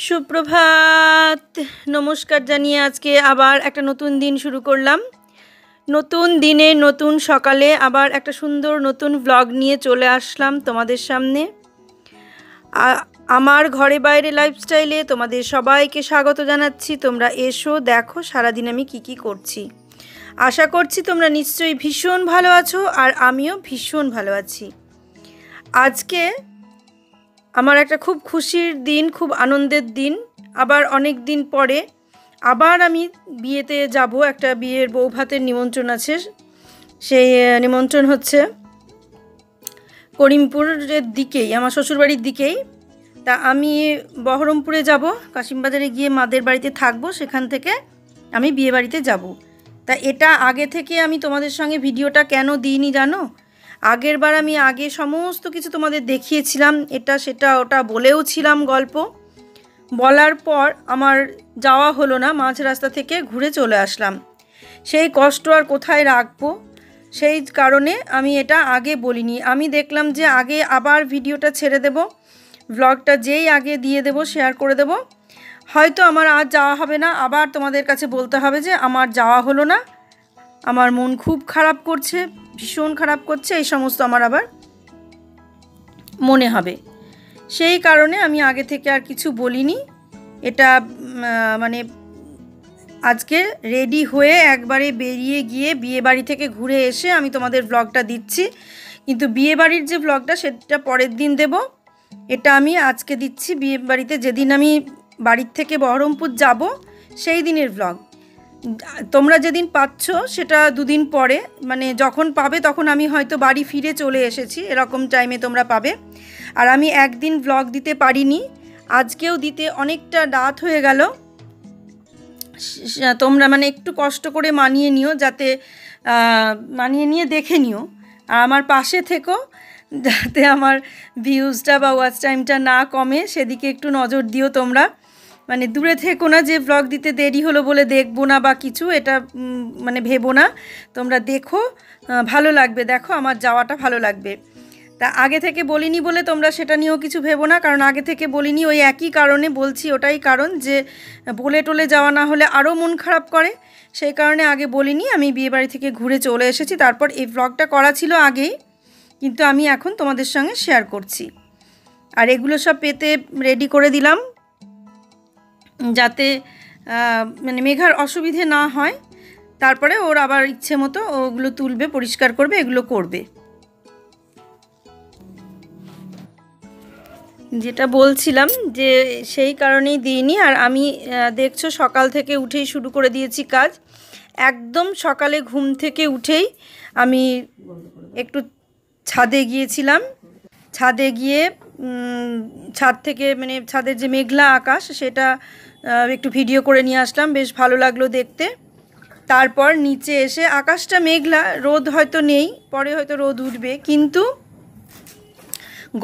সুপ্রভাত, নমস্কার জানিয়ে আজকে আবার একটা নতুন দিন শুরু করলাম। নতুন দিনে নতুন সকালে আবার একটা সুন্দর নতুন ব্লগ নিয়ে চলে আসলাম তোমাদের সামনে। আমার ঘরে বাইরে লাইফস্টাইলে তোমাদের সবাইকে স্বাগত জানাচ্ছি। তোমরা এসো, দেখো সারাদিন আমি কি করছি। আশা করছি তোমরা নিশ্চয়ই ভীষণ ভালো আছো, আর আমিও ভীষণ ভালো আছি। আজকে আমার একটা খুব খুশির দিন, খুব আনন্দের দিন। আবার অনেক দিন পরে আবার আমি বিয়েতে যাব। একটা বিয়ের বৌভাতের নিমন্ত্রণ আছে। সেই নিমন্ত্রণ হচ্ছে করিমপুরের দিকেই, আমার শ্বশুরবাড়ির দিকেই। তা আমি বহরমপুরে যাব, কাশিমবাজারে গিয়ে মাদের বাড়িতে থাকবো, সেখান থেকে আমি বিয়ে বাড়িতে যাব। তা এটা আগে থেকে আমি তোমাদের সঙ্গে ভিডিওটা কেন দিইনি জানো? আগের বার আমি আগে সমস্ত কিছু তোমাদের দেখিয়েছিলাম, এটা সেটা ওটা বলেও ছিলাম গল্প। বলার পর আমার যাওয়া হলো না, মাঝ রাস্তা থেকে ঘুরে চলে আসলাম। সেই কষ্ট আর কোথায় রাখবো, সেই কারণে আমি এটা আগে বলিনি। আমি দেখলাম যে আগে আবার ভিডিওটা ছেড়ে দেব, ব্লগটা যেই আগে দিয়ে দেব, শেয়ার করে দেব। হয়তো আমার আজ যাওয়া হবে না, আবার তোমাদের কাছে বলতে হবে যে আমার যাওয়া হলো না, আমার মন খুব খারাপ করছে, ভীষণ খারাপ করছে, এই সমস্ত আমার আবার মনে হবে। সেই কারণে আমি আগে থেকে আর কিছু বলিনি। এটা মানে আজকে রেডি হয়ে একবারে বেরিয়ে গিয়ে বিয়ে বাড়ি থেকে ঘুরে এসে আমি তোমাদের ব্লগটা দিচ্ছি। কিন্তু বিয়ে বাড়ির যে ব্লগটা সেটা পরের দিন দেব, এটা আমি আজকে দিচ্ছি। বিয়ে বাড়িতে যেদিন আমি বাড়ির থেকে বহরমপুর যাব সেই দিনের ব্লগ। তোমরা যেদিন পাচ্ছ সেটা দুদিন পরে, মানে যখন পাবে তখন আমি হয়তো বাড়ি ফিরে চলে এসেছি, এরকম টাইমে তোমরা পাবে। আর আমি একদিন ব্লগ দিতে পারিনি, আজকেও দিতে অনেকটা রাত হয়ে গেল। তোমরা মানে একটু কষ্ট করে মানিয়ে নিও, যাতে মানিয়ে নিয়ে দেখে নিও, আর আমার পাশে থেকো, যাতে আমার ভিউজটা বা ওয়াচ টাইমটা না কমে, সেদিকে একটু নজর দিও তোমরা। মানে দূরে থেকো না যে ব্লগ দিতে দেরি হলো বলে দেখবো না বা কিছু, এটা মানে ভেবো না। তোমরা দেখো, ভালো লাগবে, দেখো আমার যাওয়াটা ভালো লাগবে। তা আগে থেকে বলিনি বলে তোমরা সেটা নিয়েও কিছু ভেবো না, কারণ আগে থেকে বলিনি ওই একই কারণে বলছি। ওটাই কারণ যে বলে টলে যাওয়া না হলে আরও মন খারাপ করে, সেই কারণে আগে বলিনি। আমি বিয়েবাড়ি থেকে ঘুরে চলে এসেছি, তারপর এই ব্লগটা করা ছিল আগেই, কিন্তু আমি এখন তোমাদের সঙ্গে শেয়ার করছি। আর এগুলো সব পেতে রেডি করে দিলাম, যাতে মানে মেঘার অসুবিধে না হয়। তারপরে ওর আবার ইচ্ছে মতো ওগুলো তুলবে, পরিষ্কার করবে, এগুলো করবে। যেটা বলছিলাম যে সেই কারণেই দিইনি। আর আমি দেখছো সকাল থেকে উঠেই শুরু করে দিয়েছি কাজ। একদম সকালে ঘুম থেকে উঠেই আমি একটু ছাদে গিয়েছিলাম। ছাদে গিয়ে ছাদ থেকে মানে ছাদের যে মেঘলা আকাশ সেটা একটু ভিডিও করে নিয়ে আসলাম, বেশ ভালো লাগলো দেখতে। তারপর নিচে এসে আকাশটা মেঘলা, রোদ হয়তো নেই, পরে হয়তো রোদ উঠবে, কিন্তু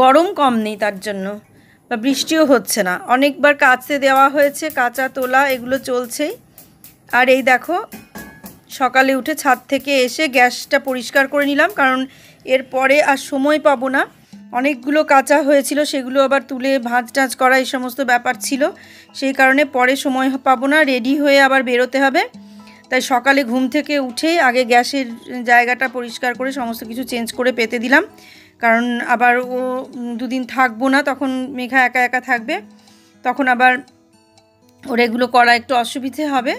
গরম কম নেই তার জন্য, বা বৃষ্টিও হচ্ছে না। অনেকবার কাচতে দেওয়া হয়েছে, কাঁচা তোলা এগুলো চলছেই। আর এই দেখো সকালে উঠে ছাদ থেকে এসে গ্যাসটা পরিষ্কার করে নিলাম, কারণ এরপরে আর সময় পাবো না। অনেকগুলো কাঁচা হয়েছিল, সেগুলো আবার তুলে ভাঁজ টাজ করা এই সমস্ত ব্যাপার ছিল, সেই কারণে পরে সময় পাবো না, রেডি হয়ে আবার বেরোতে হবে। তাই সকালে ঘুম থেকে উঠেই আগে গ্যাসের জায়গাটা পরিষ্কার করে সমস্ত কিছু চেঞ্জ করে পেতে দিলাম, কারণ আবার ও দুদিন থাকবো না, তখন মেঘা একা একা থাকবে, তখন আবার ওর এগুলো করা একটু অসুবিধে হবে,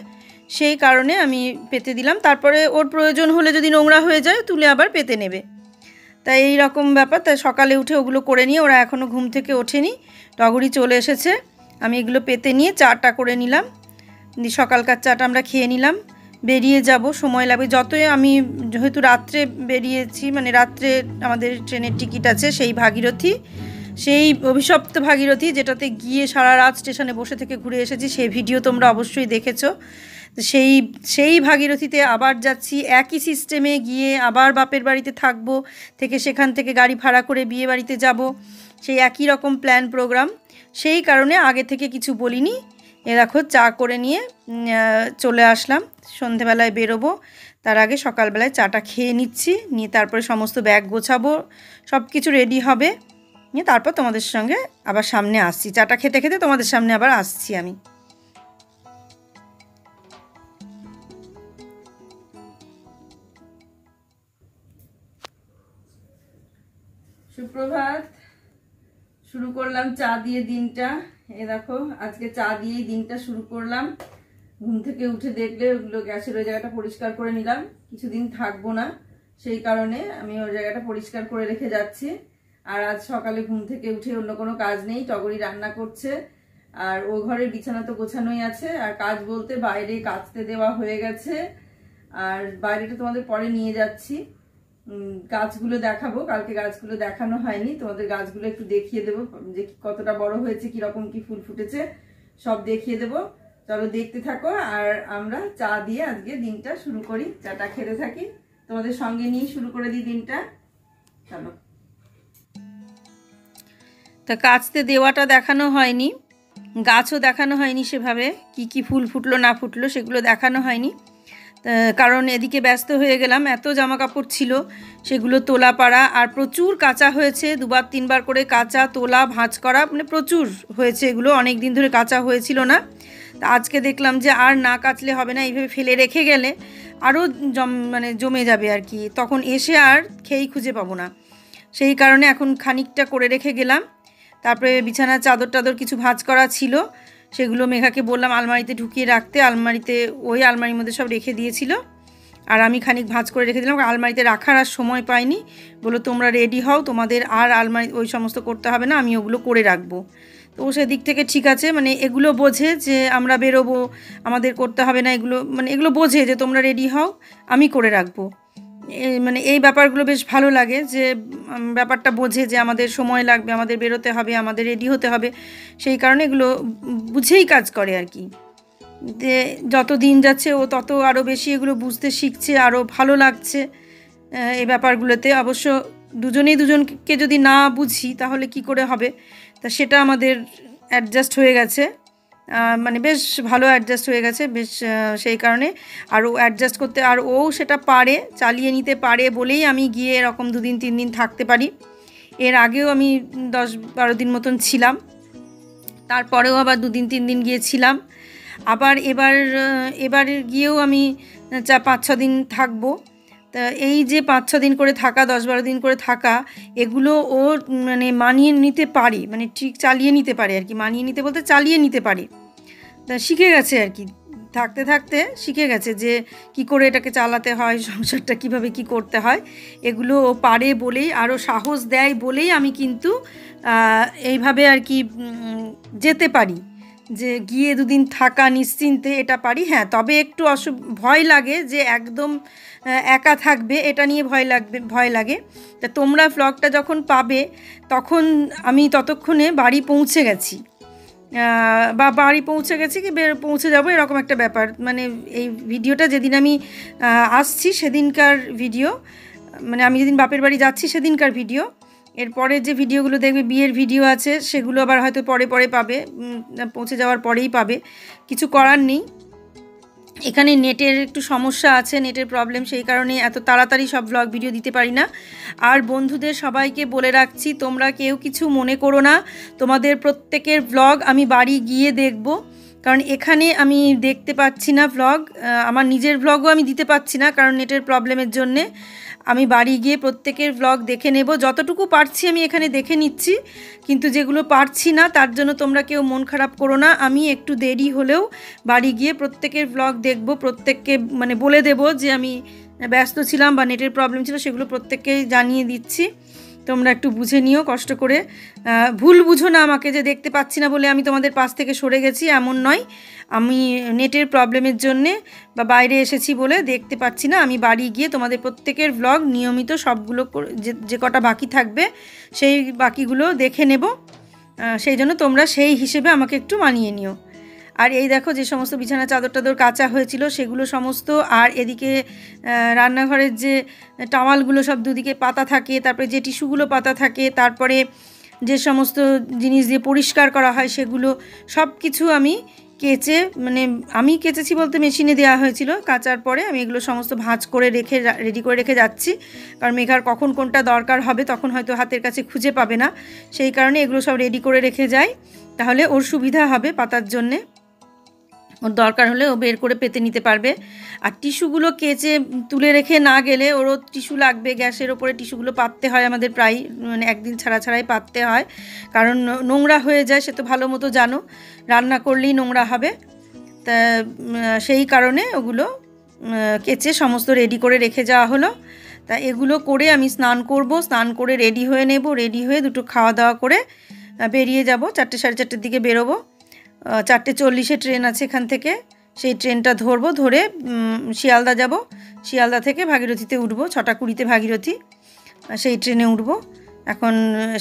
সেই কারণে আমি পেতে দিলাম। তারপরে ওর প্রয়োজন হলে যদি নোংরা হয়ে যায় তুলে আবার পেতে নেবে। তাই এই রকম ব্যাপার। তাই সকালে উঠে ওগুলো করে নিয়ে, ওরা এখনও ঘুম থেকে ওঠেনি, টগরি চলে এসেছে, আমি এগুলো পেতে নিয়ে চাটা করে নিলাম। সকালকার চাটা আমরা খেয়ে নিলাম, বেরিয়ে যাব, সময় লাগবে যতই। আমি যেহেতু রাত্রে বেরিয়েছি, মানে রাত্রে আমাদের ট্রেনের টিকিট আছে, সেই ভাগীরথী, সেই অভিশপ্ত ভাগীরথী, যেটাতে গিয়ে সারা রাত স্টেশনে বসে থেকে ঘুরে এসেছি, সেই ভিডিও তোমরা অবশ্যই দেখেছো। সেই ভাগীরথীতে আবার যাচ্ছি, একই সিস্টেমে গিয়ে আবার বাপের বাড়িতে থাকবো, থেকে সেখান থেকে গাড়ি ভাড়া করে বিয়ে বাড়িতে যাব, সেই একই রকম প্ল্যান প্রোগ্রাম। সেই কারণে আগে থেকে কিছু বলিনি। এ দেখো চা করে নিয়ে চলে আসলাম, সন্ধেবেলায় বেরোবো, তার আগে সকালবেলায় চাটা খেয়ে নিচ্ছি, নিয়ে তারপরে সমস্ত ব্যাগ গোছাবো, সব কিছু রেডি হবে। নিয়ে তারপর তোমাদের সঙ্গে আবার সামনে আসছি, চাটা খেতে খেতে তোমাদের সামনে আবার আসছি আমি। সুপ্রভাত। শুরু করলাম চা দিয়ে দিনটা। এই দেখো আজকে চা দিয়েই দিনটা শুরু করলাম। ঘুম থেকে উঠে দেখলে ওগুলো গ্যাসের ওই জায়গাটা পরিষ্কার করে নিলাম, কিছুদিন থাকবো না সেই কারণে আমি ওই জায়গাটা পরিষ্কার করে রেখে যাচ্ছি। আর আজ সকালে ঘুম থেকে উঠে অন্য কোনো কাজ নেই, টগরি রান্না করছে আর ও ঘরের বিছানা তো গোছানোই আছে। আর কাজ বলতে বাইরে কাচতে দেওয়া হয়ে গেছে, আর বাইরেটা তোমাদের পরে নিয়ে যাচ্ছি। গাছগুলো দেখাবো, কালকে গাছগুলো দেখানো হয়নি, তোমাদের গাছগুলো একটু দেখিয়ে দেবো যে কতটা বড় হয়েছে, কিরকম কি ফুল ফুটেছে সব দেখিয়ে দেবো। চলো দেখতে থাকো, আর আমরা চা দিয়ে আজকে দিনটা শুরু করি। চাটা খেতে থাকি, তোমাদের সঙ্গে নিয়ে শুরু করে দিই দিনটা। চলো। তা কাচতে দেওয়াটা দেখানো হয়নি, গাছও দেখানো হয়নি সেভাবে, কি কি ফুল ফুটলো না ফুটলো সেগুলো দেখানো হয়নি, কারণ এদিকে ব্যস্ত হয়ে গেলাম। এত জামা কাপড় ছিল সেগুলো তোলা পাড়া, আর প্রচুর কাচা হয়েছে, 2বার 3বার করে কাচা তোলা ভাঁজ করা, মানে প্রচুর হয়েছে। এগুলো অনেক দিন ধরে কাচা হয়েছিল না, তা আজকে দেখলাম যে আর না কাচলে হবে না, এইভাবে ফেলে রেখে গেলে আরও মানে জমে যাবে আর কি, তখন এসে আর খেয়েই খুঁজে পাবো না। সেই কারণে এখন খানিকটা করে রেখে গেলাম। তারপরে বিছানার চাদর টাদর কিছু ভাঁজ করা ছিল, সেগুলো মেঘাকে বললাম আলমারিতে ঢুকিয়ে রাখতে, আলমারিতে ওই আলমারির মধ্যে সব রেখে দিয়েছিল। আর আমি খানিক ভাঁজ করে রেখে দিলাম, আলমারিতে রাখার আর সময় পাইনি। বলো তোমরা রেডি হও, তোমাদের আর আলমারি ওই সমস্ত করতে হবে না, আমি ওগুলো করে রাখবো। তো সেদিক থেকে ঠিক আছে, মানে এগুলো বোঝে যে আমরা বেরোবো, আমাদের করতে হবে না এগুলো, মানে এগুলো বোঝে যে তোমরা রেডি হও আমি করে রাখবো। মানে এই ব্যাপারগুলো বেশ ভালো লাগে, যে ব্যাপারটা বোঝে যে আমাদের সময় লাগবে, আমাদের বেরোতে হবে, আমাদের রেডি হতে হবে, সেই কারণে এগুলো বুঝেই কাজ করে আর কি। যে যত দিন যাচ্ছে ও তত আরও বেশি এগুলো বুঝতে শিখছে, আরও ভালো লাগছে এই ব্যাপারগুলোতে। অবশ্য দুজনেই দুজনকে যদি না বুঝি তাহলে কি করে হবে, তা সেটা আমাদের অ্যাডজাস্ট হয়ে গেছে, মানে বেশ ভালো অ্যাডজাস্ট হয়ে গেছে বেশ, সেই কারণে আর ও অ্যাডজাস্ট করতে, আর ও সেটা পারে, চালিয়ে নিতে পারে বলেই আমি গিয়ে এরকম 2 দিন 3 দিন থাকতে পারি। এর আগেও আমি 10-12 দিন মতন ছিলাম, তারপরেও আবার 2 দিন 3 দিন গিয়েছিলাম, আবার এবার গিয়েও আমি 4-5-6 দিন থাকবো। তা এই যে 5-6 দিন করে থাকা, 10-12 দিন করে থাকা, এগুলো ও মানে মানিয়ে নিতে পারে, মানে ঠিক চালিয়ে নিতে পারে আর কি, মানিয়ে নিতে বলতে চালিয়ে নিতে পারে। তা শিখে গেছে আর কি, থাকতে থাকতে শিখে গেছে যে কি করে এটাকে চালাতে হয়, সংসারটা কিভাবে কি করতে হয়, এগুলো ও পারে বলেই, আরও সাহস দেয় বলেই আমি কিন্তু এইভাবে আর কি যেতে পারি, যে গিয়ে 2 দিন থাকা নিশ্চিন্তে এটা পারি। হ্যাঁ, তবে একটু ভয় লাগে যে একদম একা থাকবে, এটা নিয়ে ভয় লাগে। তা তোমরা ভ্লগটা যখন পাবে তখন আমি ততক্ষণে বাড়ি পৌঁছে গেছি, বা বাড়ি পৌঁছে গেছি কি পৌঁছে যাবো, এরকম একটা ব্যাপার। মানে এই ভিডিওটা যেদিন আমি আসছি সেদিনকার ভিডিও, মানে আমি যেদিন বাপের বাড়ি যাচ্ছি সেদিনকার ভিডিও। এরপরে যে ভিডিওগুলো দেখবে বিয়ের ভিডিও আছে, সেগুলো আবার হয়তো পরে পাবে, পৌঁছে যাওয়ার পরেই পাবে, কিছু করার নেই। এখানে নেটের একটু সমস্যা আছে, নেটের প্রবলেম, সেই কারণে এত তাড়াতাড়ি সব ব্লগ ভিডিও দিতে পারি না। আর বন্ধুদের সবাইকে বলে রাখছি, তোমরা কেউ কিছু মনে করো না, তোমাদের প্রত্যেকের ব্লগ আমি বাড়ি গিয়ে দেখব, কারণ এখানে আমি দেখতে পাচ্ছি না ব্লগ, আমার নিজের ব্লগও আমি দিতে পারছি না কারণ নেটের প্রবলেমের জন্যে। আমি বাড়ি গিয়ে প্রত্যেকের ব্লগ দেখে নেব, যতটুকু পারছি আমি এখানে দেখে নিচ্ছি, কিন্তু যেগুলো পারছি না তার জন্য তোমরা কেউ মন খারাপ করো না। আমি একটু দেরি হলেও বাড়ি গিয়ে প্রত্যেকের ব্লগ দেখব, প্রত্যেককে মানে বলে দেব যে আমি ব্যস্ত ছিলাম বা নেটের প্রবলেম ছিল, সেগুলো প্রত্যেককেই জানিয়ে দিচ্ছি। তোমরা একটু বুঝে নিও কষ্ট করে, ভুল বুঝো না আমাকে যে দেখতে পাচ্ছি না বলে আমি তোমাদের পাশ থেকে সরে গেছি, এমন নয়। আমি নেটের প্রবলেমের জন্যে বা বাইরে এসেছি বলে দেখতে পাচ্ছি না, আমি বাড়ি গিয়ে তোমাদের প্রত্যেকের ব্লগ নিয়মিত সবগুলো যে কটা বাকি থাকবে সেই বাকিগুলো দেখে নেব, সেই জন্য তোমরা সেই হিসেবে আমাকে একটু মানিয়ে নিও। আর এই দেখো যে সমস্ত বিছানা চাদর টাদর কাচা হয়েছিল সেগুলো সমস্ত, আর এদিকে রান্নাঘরের যে টাওয়ালগুলো সব দুদিকে পাতা থাকে, তারপরে যে টিস্যুগুলো পাতা থাকে, তারপরে যে সমস্ত জিনিস দিয়ে পরিষ্কার করা হয় সেগুলো সব কিছু আমি কেচে, মানে আমি কেচেছি বলতে মেশিনে দেওয়া হয়েছিল, কাচার পরে আমি এগুলো সমস্ত ভাঁজ করে রেডি করে রেখে যাচ্ছি, কারণ মেঘার কখন কোনটা দরকার হবে তখন হয়তো হাতের কাছে খুঁজে পাবে না, সেই কারণে এগুলো সব রেডি করে রেখে যাই, তাহলে ওর সুবিধা হবে পাতার জন্যে, ওর দরকার হলে ও বের করে পেতে নিতে পারবে। আর টিস্যুগুলো কেচে তুলে রেখে না গেলে ওরও টিস্যু লাগবে, গ্যাসের ওপরে টিস্যুগুলো পাততে হয় আমাদের প্রায়, মানে একদিন ছাড়া ছাড়াই পাততে হয়, কারণ নোংরা হয়ে যায়, সে তো ভালো মতো জানো, রান্না করলেই নোংরা হবে, তা সেই কারণে ওগুলো কেচে সমস্ত রেডি করে রেখে যাওয়া হলো। তা এগুলো করে আমি স্নান করব, স্নান করে রেডি হয়ে নেব, রেডি হয়ে দুটো খাওয়া দাওয়া করে বেরিয়ে যাব, 4টে সাড়ে 4টের দিকে বেরোবো, 4:40-এ ট্রেন আছে এখান থেকে, সেই ট্রেনটা ধরবো, ধরে শিয়ালদা যাব, শিয়ালদা থেকে ভাগীরথীতে উঠবো, 6:20-তে ভাগীরথী, সেই ট্রেনে উঠবো। এখন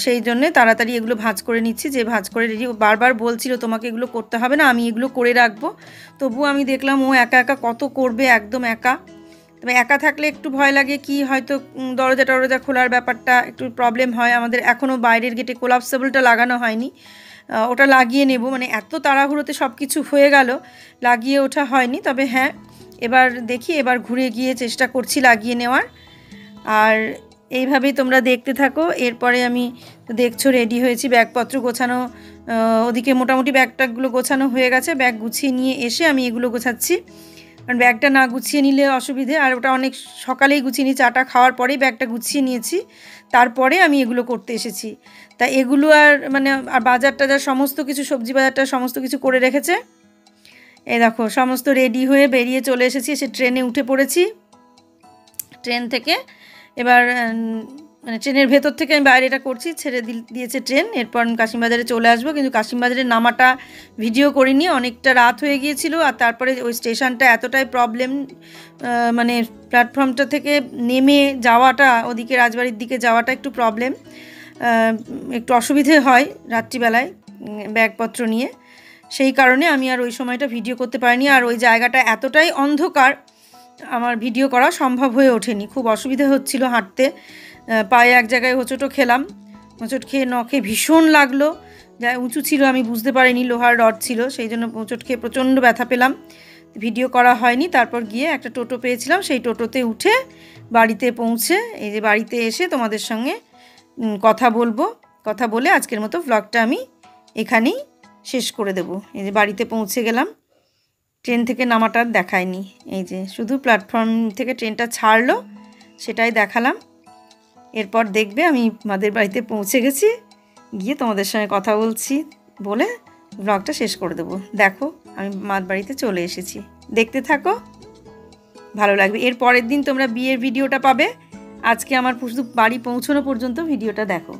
সেই জন্যে তাড়াতাড়ি এগুলো ভাঁজ করে নিচ্ছি, যে ভাঁজ করে রেডি, বারবার বলছিল তোমাকে এগুলো করতে হবে না, আমি এগুলো করে রাখবো, তবু আমি দেখলাম ও একা একা কত করবে, একদম একা, তবে একা থাকলে একটু ভয় লাগে, কি হয়তো দরজা খোলার ব্যাপারটা একটু প্রবলেম হয়, আমাদের এখনও বাইরের গেটে কোলাপসেবলটা লাগানো হয়নি, ওটা লাগিয়ে নেব, মানে এত তাড়াহুড়োতে সব কিছু হয়ে গেল, লাগিয়ে ওঠা হয়নি, তবে হ্যাঁ এবার দেখি, এবার ঘুরে গিয়ে চেষ্টা করছি লাগিয়ে নেওয়ার। আর এইভাবেই তোমরা দেখতে থাকো, এরপরে আমি দেখছো রেডি হয়েছি, ব্যাগপত্র গোছানো, ওদিকে মোটামুটি ব্যাগটাগুলো গোছানো হয়ে গেছে, ব্যাগ গুছিয়ে নিয়ে এসে আমি এগুলো গোছাচ্ছি, কারণ ব্যাগটা না গুছিয়ে নিলে অসুবিধে, আর ওটা অনেক সকালেই গুছিয়ে নিই, চাটা খাওয়ার পরেই ব্যাগটা গুছিয়ে নিয়েছি, তারপরে আমি এগুলো করতে এসেছি। তা এগুলো আর মানে আর বাজার টাজার সমস্ত কিছু, সবজি বাজারটা সমস্ত কিছু করে রেখেছে, এই দেখো সমস্ত রেডি হয়ে বেরিয়ে চলে এসেছি, এসে ট্রেনে উঠে পড়েছি, ট্রেন থেকে এবার মানে ট্রেনের ভেতর থেকে আমি বাইরেটা করছি, ছেড়ে দিয়েছে ট্রেন, এরপর কাশিমবাজারে চলে আসবো, কিন্তু কাশিমবাজারে নামাটা ভিডিও করিনি, অনেকটা রাত হয়ে গিয়েছিল, আর তারপরে ওই স্টেশনটা এতটাই প্রবলেম, মানে প্ল্যাটফর্মটা থেকে নেমে যাওয়াটা, ওদিকে রাজবাড়ির দিকে যাওয়াটা একটু প্রবলেম, একটু অসুবিধে হয় রাত্রিবেলায় ব্যাগপত্র নিয়ে, সেই কারণে আমি আর ওই সময়টা ভিডিও করতে পারিনি, আর ওই জায়গাটা এতটাই অন্ধকার আমার ভিডিও করা সম্ভব হয়ে ওঠেনি, খুব অসুবিধা হচ্ছিল হাঁটতে, পায়ে এক জায়গায় হোঁচটও খেলাম, হোঁচট খেয়ে নখে ভীষণ লাগলো, যা উঁচু ছিল আমি বুঝতে পারিনি, লোহার রড ছিল, সেই জন্য হোঁচট খেয়ে প্রচণ্ড ব্যথা পেলাম, ভিডিও করা হয়নি। তারপর গিয়ে একটা টোটো পেয়েছিলাম, সেই টোটোতে উঠে বাড়িতে পৌঁছে এই যে বাড়িতে এসে তোমাদের সঙ্গে কথা বলবো, কথা বলে আজকের মতো ব্লগটা আমি এখানেই শেষ করে দেব। এই যে বাড়িতে পৌঁছে গেলাম, ট্রেন থেকে নামাটা দেখায়নি, এই যে শুধু প্ল্যাটফর্ম থেকে ট্রেনটা ছাড়লো সেটাই দেখালাম, এরপর দেখবে আমি মাদের বাড়িতে পৌঁছে গেছি, গিয়ে তোমাদের সঙ্গে কথা বলছি বলে ব্লগটা শেষ করে দেবো। দেখো আমি মার বাড়িতে চলে এসেছি, দেখতে থাকো, ভালো লাগবে। এর পরের দিন তোমরা বিয়ের ভিডিওটা পাবে, আজকে আমার শুধু বাড়ি পৌঁছানো পর্যন্ত ভিডিওটা দেখো।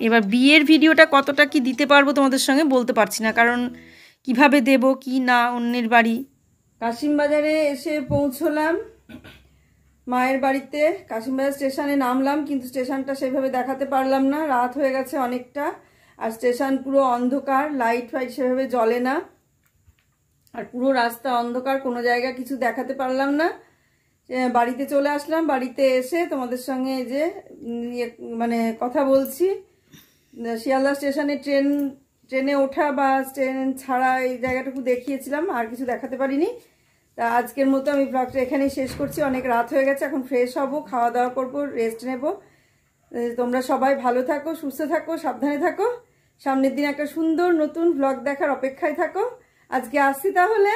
এবার বিয়ের ভিডিওটা কতটা কি দিতে পারবো তোমাদের সঙ্গে বলতে পারছি না, কারণ কিভাবে দেব কি না, অন্যের বাড়ি। কাশিমবাজারে এসে পৌঁছলাম মায়ের বাড়িতে, কাশিমবাজার স্টেশনে নামলাম, কিন্তু স্টেশনটা সেভাবে দেখাতে পারলাম না, রাত হয়ে গেছে অনেকটা, আর স্টেশন পুরো অন্ধকার, লাইট ফাইট সেভাবে জ্বলে না, আর পুরো রাস্তা অন্ধকার, কোনো জায়গা কিছু দেখাতে পারলাম না। বাড়িতে চলে আসলাম, বাড়িতে এসে তোমাদের সঙ্গে যে মানে কথা বলছি, শিয়ালদা স্টেশনে ট্রেনে ওঠা বা ট্রেন ছাড়া এই জায়গাটুকু দেখিয়েছিলাম, আর কিছু দেখাতে পারিনি। তা আজকের মতো আমি ব্লগটা এখানেই শেষ করছি, অনেক রাত হয়ে গেছে, এখন ফ্রেশ হব, খাওয়া দাওয়া করবো, রেস্ট নেব। তোমরা সবাই ভালো থাকো, সুস্থ থাকো, সাবধানে থাকো, সামনের দিন একটা সুন্দর নতুন ব্লগ দেখার অপেক্ষায় থাকো। আজকে আসছি তাহলে।